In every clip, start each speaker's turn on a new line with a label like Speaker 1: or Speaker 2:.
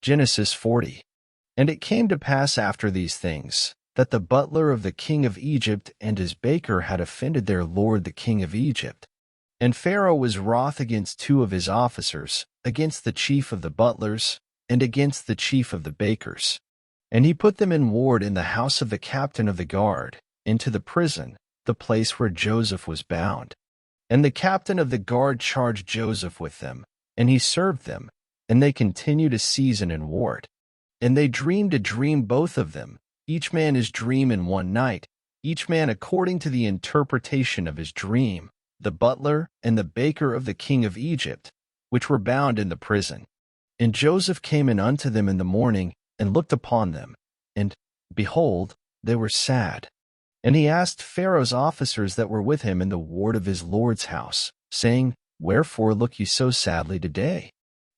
Speaker 1: Genesis 40. And it came to pass after these things, that the butler of the king of Egypt and his baker had offended their lord the king of Egypt. And Pharaoh was wroth against two of his officers, against the chief of the butlers, and against the chief of the bakers. And he put them in ward in the house of the captain of the guard, into the prison, the place where Joseph was bound. And the captain of the guard charged Joseph with them, and he served them, and they continued a season in ward. And they dreamed a dream both of them, each man his dream in one night, each man according to the interpretation of his dream, the butler and the baker of the king of Egypt, which were bound in the prison. And Joseph came in unto them in the morning, and looked upon them, and, behold, they were sad. And he asked Pharaoh's officers that were with him in the ward of his lord's house, saying, Wherefore look ye so sadly today?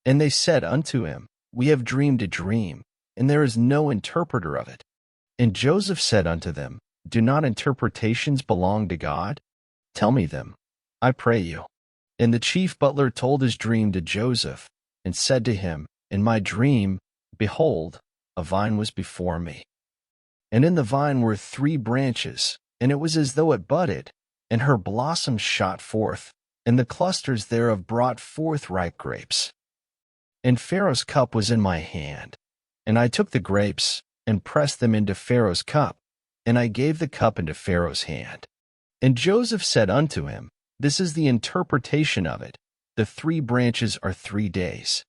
Speaker 1: And they said unto him, We have dreamed a dream, and there is no interpreter of it. And Joseph said unto them, Do not interpretations belong to God? Tell me them, I pray you. And the chief butler told his dream to Joseph, and said to him, In my dream, behold, a vine was before me. And in the vine were 3 branches, and it was as though it budded, and her blossoms shot forth, and the clusters thereof brought forth ripe grapes. And Pharaoh's cup was in my hand, and I took the grapes, and pressed them into Pharaoh's cup, and I gave the cup into Pharaoh's hand. And Joseph said unto him, This is the interpretation of it. The 3 branches are 3 days.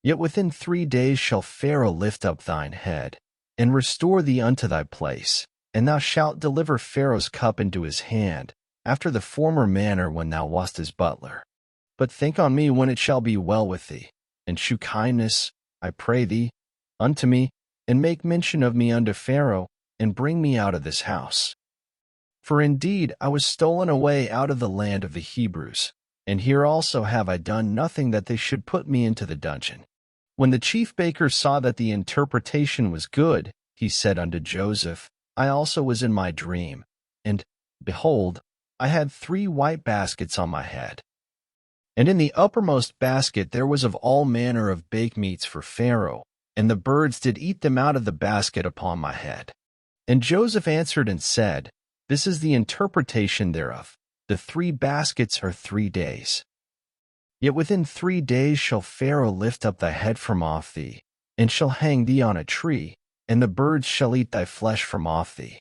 Speaker 1: Yet within 3 days shall Pharaoh lift up thine head, and restore thee unto thy place, and thou shalt deliver Pharaoh's cup into his hand, after the former manner when thou wast his butler. But think on me when it shall be well with thee, and shew kindness, I pray thee, unto me, and make mention of me unto Pharaoh, and bring me out of this house. For indeed I was stolen away out of the land of the Hebrews, and here also have I done nothing that they should put me into the dungeon. When the chief baker saw that the interpretation was good, he said unto Joseph, I also was in my dream, and, behold, I had 3 white baskets on my head. And in the uppermost basket there was of all manner of baked meats for Pharaoh, and the birds did eat them out of the basket upon my head. And Joseph answered and said, This is the interpretation thereof. The 3 baskets are 3 days. Yet within 3 days shall Pharaoh lift up thy head from off thee, and shall hang thee on a tree, and the birds shall eat thy flesh from off thee.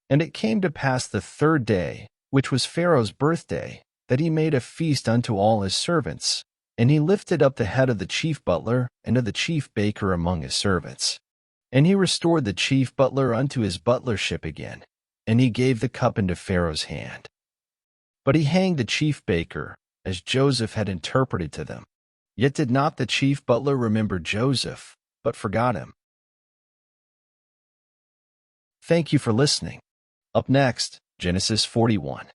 Speaker 1: And it came to pass the 3rd day, which was Pharaoh's birthday, that he made a feast unto all his servants, and he lifted up the head of the chief butler and of the chief baker among his servants. And he restored the chief butler unto his butlership again, and he gave the cup into Pharaoh's hand. But he hanged the chief baker, as Joseph had interpreted to them. Yet did not the chief butler remember Joseph, but forgot him. Thank you for listening. Up next, Genesis 41.